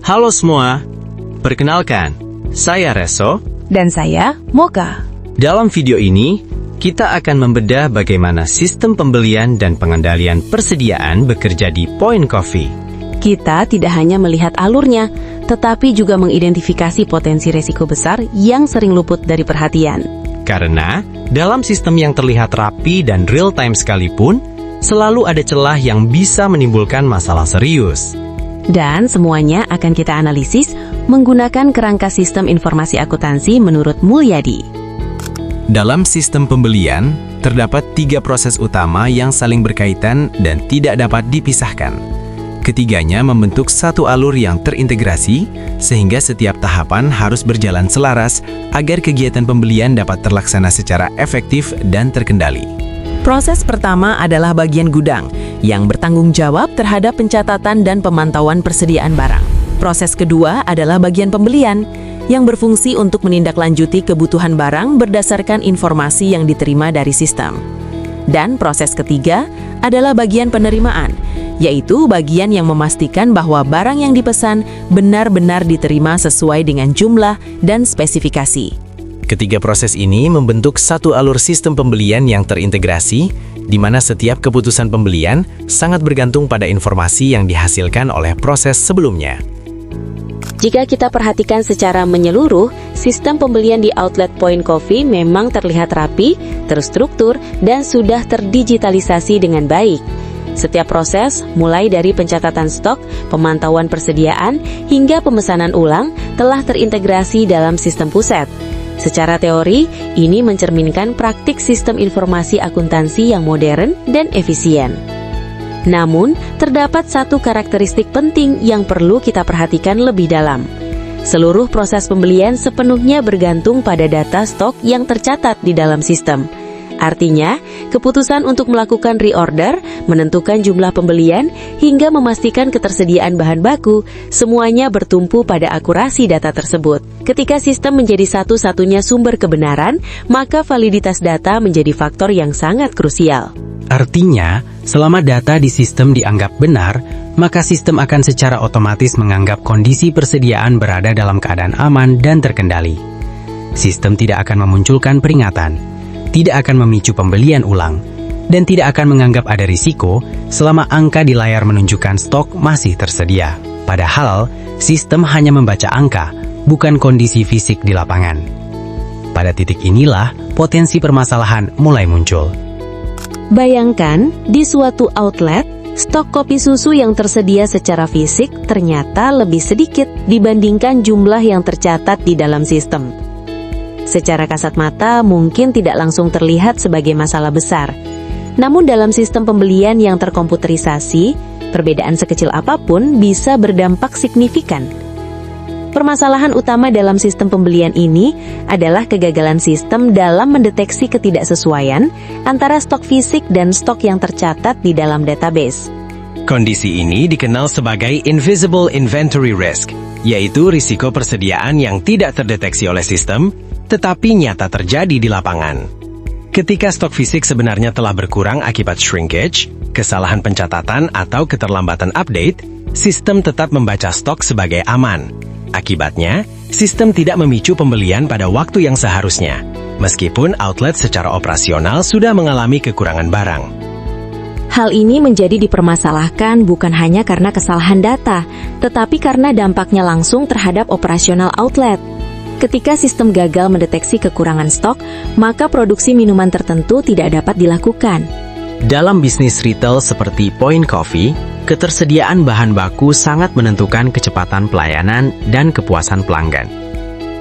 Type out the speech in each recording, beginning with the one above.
Halo semua, perkenalkan, saya Reso. Dan saya, Mocha. Dalam video ini, kita akan membedah bagaimana sistem pembelian dan pengendalian persediaan bekerja di Point Coffee. Kita tidak hanya melihat alurnya, tetapi juga mengidentifikasi potensi resiko besar yang sering luput dari perhatian. Karena, dalam sistem yang terlihat rapi dan real-time sekalipun, selalu ada celah yang bisa menimbulkan masalah serius. Dan semuanya akan kita analisis menggunakan kerangka sistem informasi akuntansi menurut Mulyadi. Dalam sistem pembelian, terdapat 3 proses utama yang saling berkaitan dan tidak dapat dipisahkan. Ketiganya membentuk satu alur yang terintegrasi, sehingga setiap tahapan harus berjalan selaras agar kegiatan pembelian dapat terlaksana secara efektif dan terkendali. Proses pertama adalah bagian gudang, yang bertanggung jawab terhadap pencatatan dan pemantauan persediaan barang. Proses kedua adalah bagian pembelian, yang berfungsi untuk menindaklanjuti kebutuhan barang berdasarkan informasi yang diterima dari sistem. Dan proses ketiga adalah bagian penerimaan, yaitu bagian yang memastikan bahwa barang yang dipesan benar-benar diterima sesuai dengan jumlah dan spesifikasi. Ketiga proses ini membentuk satu alur sistem pembelian yang terintegrasi, di mana setiap keputusan pembelian sangat bergantung pada informasi yang dihasilkan oleh proses sebelumnya. Jika kita perhatikan secara menyeluruh, sistem pembelian di outlet Point Coffee memang terlihat rapi, terstruktur, dan sudah terdigitalisasi dengan baik. Setiap proses, mulai dari pencatatan stok, pemantauan persediaan, hingga pemesanan ulang, telah terintegrasi dalam sistem pusat. Secara teori, ini mencerminkan praktik sistem informasi akuntansi yang modern dan efisien. Namun, terdapat satu karakteristik penting yang perlu kita perhatikan lebih dalam. Seluruh proses pembelian sepenuhnya bergantung pada data stok yang tercatat di dalam sistem. Artinya, keputusan untuk melakukan reorder, menentukan jumlah pembelian, hingga memastikan ketersediaan bahan baku, semuanya bertumpu pada akurasi data tersebut. Ketika sistem menjadi satu-satunya sumber kebenaran, maka validitas data menjadi faktor yang sangat krusial. Artinya, selama data di sistem dianggap benar, maka sistem akan secara otomatis menganggap kondisi persediaan berada dalam keadaan aman dan terkendali. Sistem tidak akan memunculkan peringatan, tidak akan memicu pembelian ulang, dan tidak akan menganggap ada risiko selama angka di layar menunjukkan stok masih tersedia. Padahal, sistem hanya membaca angka, bukan kondisi fisik di lapangan. Pada titik inilah, potensi permasalahan mulai muncul. Bayangkan, di suatu outlet, stok kopi susu yang tersedia secara fisik ternyata lebih sedikit dibandingkan jumlah yang tercatat di dalam sistem. Secara kasat mata mungkin tidak langsung terlihat sebagai masalah besar. Namun dalam sistem pembelian yang terkomputerisasi, perbedaan sekecil apapun bisa berdampak signifikan. Permasalahan utama dalam sistem pembelian ini adalah kegagalan sistem dalam mendeteksi ketidaksesuaian antara stok fisik dan stok yang tercatat di dalam database. Kondisi ini dikenal sebagai invisible inventory risk, yaitu risiko persediaan yang tidak terdeteksi oleh sistem, tetapi nyata terjadi di lapangan. Ketika stok fisik sebenarnya telah berkurang akibat shrinkage, kesalahan pencatatan atau keterlambatan update, sistem tetap membaca stok sebagai aman. Akibatnya, sistem tidak memicu pembelian pada waktu yang seharusnya, meskipun outlet secara operasional sudah mengalami kekurangan barang. Hal ini menjadi dipermasalahkan bukan hanya karena kesalahan data, tetapi karena dampaknya langsung terhadap operasional outlet. Ketika sistem gagal mendeteksi kekurangan stok, maka produksi minuman tertentu tidak dapat dilakukan. Dalam bisnis retail seperti Point Coffee, ketersediaan bahan baku sangat menentukan kecepatan pelayanan dan kepuasan pelanggan.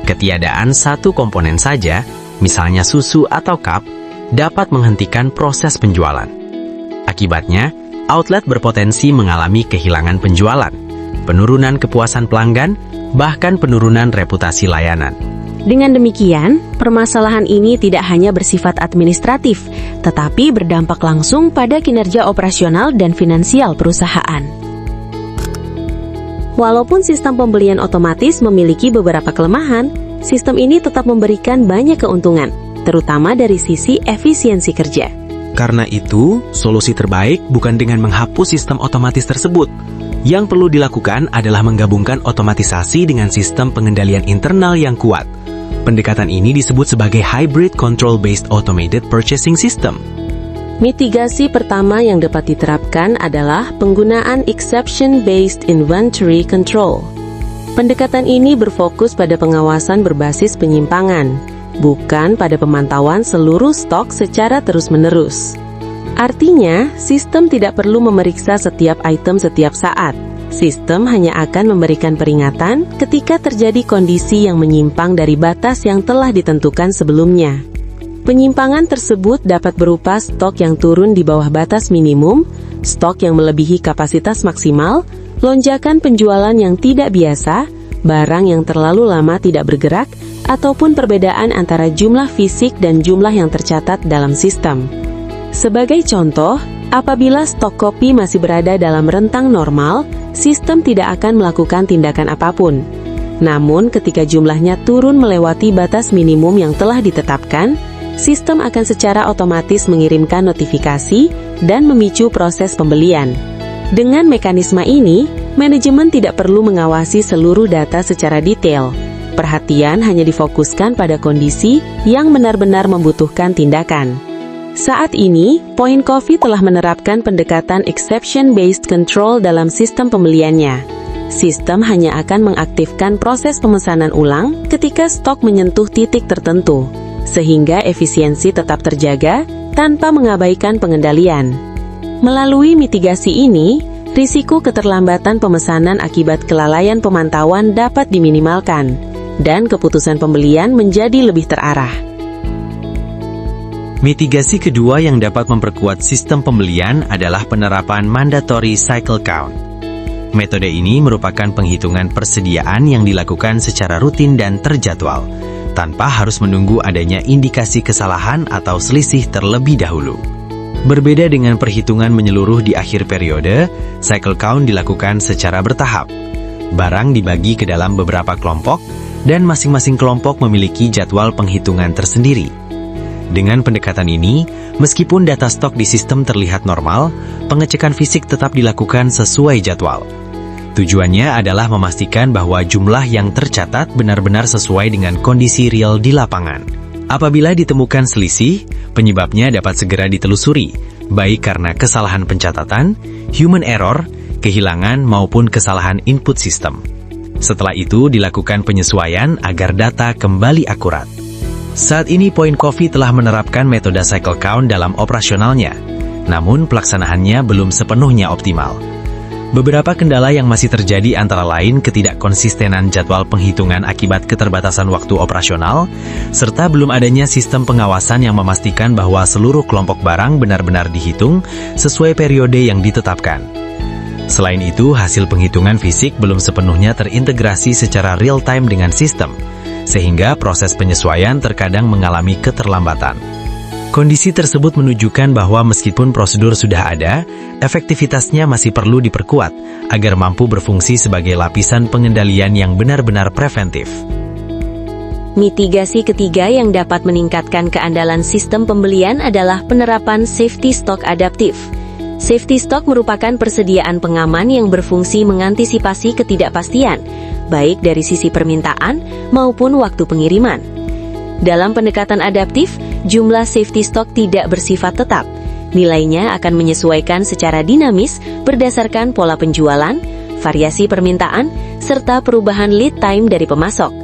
Ketiadaan satu komponen saja, misalnya susu atau cup, dapat menghentikan proses penjualan. Akibatnya, outlet berpotensi mengalami kehilangan penjualan, penurunan kepuasan pelanggan, bahkan penurunan reputasi layanan. Dengan demikian, permasalahan ini tidak hanya bersifat administratif, tetapi berdampak langsung pada kinerja operasional dan finansial perusahaan. Walaupun sistem pembelian otomatis memiliki beberapa kelemahan, sistem ini tetap memberikan banyak keuntungan, terutama dari sisi efisiensi kerja. Karena itu, solusi terbaik bukan dengan menghapus sistem otomatis tersebut, Yang perlu dilakukan adalah menggabungkan otomatisasi dengan sistem pengendalian internal yang kuat. Pendekatan ini disebut sebagai Hybrid Control-Based Automated Purchasing System. Mitigasi pertama yang dapat diterapkan adalah penggunaan Exception-Based Inventory Control. Pendekatan ini berfokus pada pengawasan berbasis penyimpangan, bukan pada pemantauan seluruh stok secara terus-menerus. Artinya, sistem tidak perlu memeriksa setiap item setiap saat. Sistem hanya akan memberikan peringatan ketika terjadi kondisi yang menyimpang dari batas yang telah ditentukan sebelumnya. Penyimpangan tersebut dapat berupa stok yang turun di bawah batas minimum, stok yang melebihi kapasitas maksimal, lonjakan penjualan yang tidak biasa, barang yang terlalu lama tidak bergerak, ataupun perbedaan antara jumlah fisik dan jumlah yang tercatat dalam sistem. Sebagai contoh, apabila stok kopi masih berada dalam rentang normal, sistem tidak akan melakukan tindakan apapun. Namun, ketika jumlahnya turun melewati batas minimum yang telah ditetapkan, sistem akan secara otomatis mengirimkan notifikasi dan memicu proses pembelian. Dengan mekanisme ini, manajemen tidak perlu mengawasi seluruh data secara detail. Perhatian hanya difokuskan pada kondisi yang benar-benar membutuhkan tindakan. Saat ini, Point Coffee telah menerapkan pendekatan Exception-Based Control dalam sistem pembeliannya. Sistem hanya akan mengaktifkan proses pemesanan ulang ketika stok menyentuh titik tertentu, sehingga efisiensi tetap terjaga tanpa mengabaikan pengendalian. Melalui mitigasi ini, risiko keterlambatan pemesanan akibat kelalaian pemantauan dapat diminimalkan, dan keputusan pembelian menjadi lebih terarah. Mitigasi kedua yang dapat memperkuat sistem pembelian adalah penerapan Mandatory Cycle Count. Metode ini merupakan penghitungan persediaan yang dilakukan secara rutin dan terjadwal, tanpa harus menunggu adanya indikasi kesalahan atau selisih terlebih dahulu. Berbeda dengan perhitungan menyeluruh di akhir periode, cycle count dilakukan secara bertahap. Barang dibagi ke dalam beberapa kelompok, dan masing-masing kelompok memiliki jadwal penghitungan tersendiri. Dengan pendekatan ini, meskipun data stok di sistem terlihat normal, pengecekan fisik tetap dilakukan sesuai jadwal. Tujuannya adalah memastikan bahwa jumlah yang tercatat benar-benar sesuai dengan kondisi real di lapangan. Apabila ditemukan selisih, penyebabnya dapat segera ditelusuri, baik karena kesalahan pencatatan, human error, kehilangan maupun kesalahan input sistem. Setelah itu dilakukan penyesuaian agar data kembali akurat. Saat ini Point Coffee telah menerapkan metode cycle count dalam operasionalnya, namun pelaksanaannya belum sepenuhnya optimal. Beberapa kendala yang masih terjadi antara lain ketidakkonsistenan jadwal penghitungan akibat keterbatasan waktu operasional, serta belum adanya sistem pengawasan yang memastikan bahwa seluruh kelompok barang benar-benar dihitung sesuai periode yang ditetapkan. Selain itu, hasil penghitungan fisik belum sepenuhnya terintegrasi secara real-time dengan sistem, sehingga proses penyesuaian terkadang mengalami keterlambatan. Kondisi tersebut menunjukkan bahwa meskipun prosedur sudah ada, efektivitasnya masih perlu diperkuat agar mampu berfungsi sebagai lapisan pengendalian yang benar-benar preventif. Mitigasi ketiga yang dapat meningkatkan keandalan sistem pembelian adalah penerapan safety stock adaptif. Safety stock merupakan persediaan pengaman yang berfungsi mengantisipasi ketidakpastian, baik dari sisi permintaan maupun waktu pengiriman. Dalam pendekatan adaptif, jumlah safety stock tidak bersifat tetap. Nilainya akan menyesuaikan secara dinamis berdasarkan pola penjualan, variasi permintaan, serta perubahan lead time dari pemasok.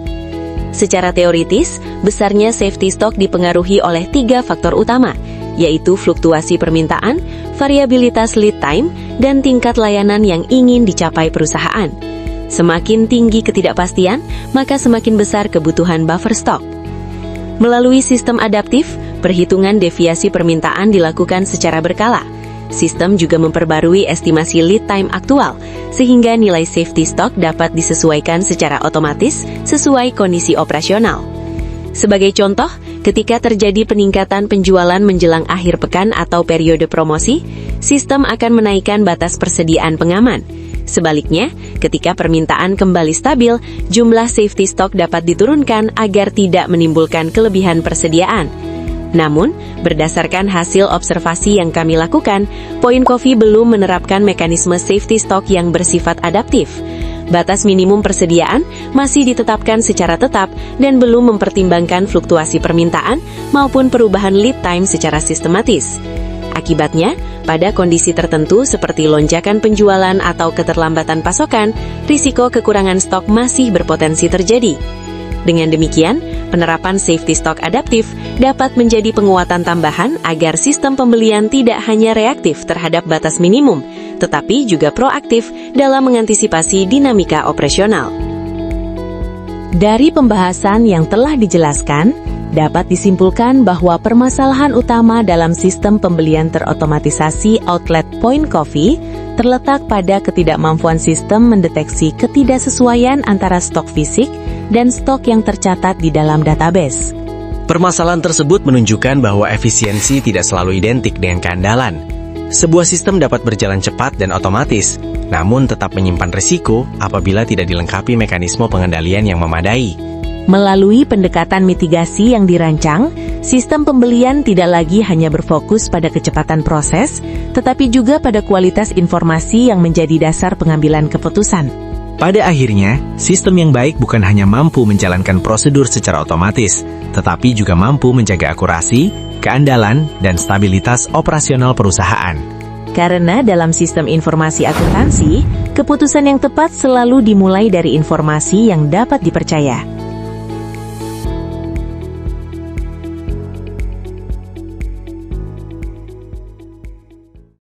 Secara teoritis, besarnya safety stock dipengaruhi oleh 3 faktor utama, yaitu fluktuasi permintaan, variabilitas lead time, dan tingkat layanan yang ingin dicapai perusahaan. Semakin tinggi ketidakpastian, maka semakin besar kebutuhan buffer stock. Melalui sistem adaptif, perhitungan deviasi permintaan dilakukan secara berkala. Sistem juga memperbarui estimasi lead time aktual, sehingga nilai safety stock dapat disesuaikan secara otomatis sesuai kondisi operasional. Sebagai contoh, ketika terjadi peningkatan penjualan menjelang akhir pekan atau periode promosi, sistem akan menaikkan batas persediaan pengaman. Sebaliknya, ketika permintaan kembali stabil, jumlah safety stock dapat diturunkan agar tidak menimbulkan kelebihan persediaan. Namun, berdasarkan hasil observasi yang kami lakukan, Point Coffee belum menerapkan mekanisme safety stock yang bersifat adaptif. Batas minimum persediaan masih ditetapkan secara tetap dan belum mempertimbangkan fluktuasi permintaan maupun perubahan lead time secara sistematis. Akibatnya, pada kondisi tertentu seperti lonjakan penjualan atau keterlambatan pasokan, risiko kekurangan stok masih berpotensi terjadi. Dengan demikian, penerapan safety stock adaptif dapat menjadi penguatan tambahan agar sistem pembelian tidak hanya reaktif terhadap batas minimum, tetapi juga proaktif dalam mengantisipasi dinamika operasional. Dari pembahasan yang telah dijelaskan, dapat disimpulkan bahwa permasalahan utama dalam sistem pembelian terotomatisasi outlet Point Coffee terletak pada ketidakmampuan sistem mendeteksi ketidaksesuaian antara stok fisik dan stok yang tercatat di dalam database. Permasalahan tersebut menunjukkan bahwa efisiensi tidak selalu identik dengan keandalan. Sebuah sistem dapat berjalan cepat dan otomatis, namun tetap menyimpan risiko apabila tidak dilengkapi mekanisme pengendalian yang memadai. Melalui pendekatan mitigasi yang dirancang, sistem pembelian tidak lagi hanya berfokus pada kecepatan proses, tetapi juga pada kualitas informasi yang menjadi dasar pengambilan keputusan. Pada akhirnya, sistem yang baik bukan hanya mampu menjalankan prosedur secara otomatis, tetapi juga mampu menjaga akurasi, keandalan, dan stabilitas operasional perusahaan. Karena dalam sistem informasi akuntansi, keputusan yang tepat selalu dimulai dari informasi yang dapat dipercaya.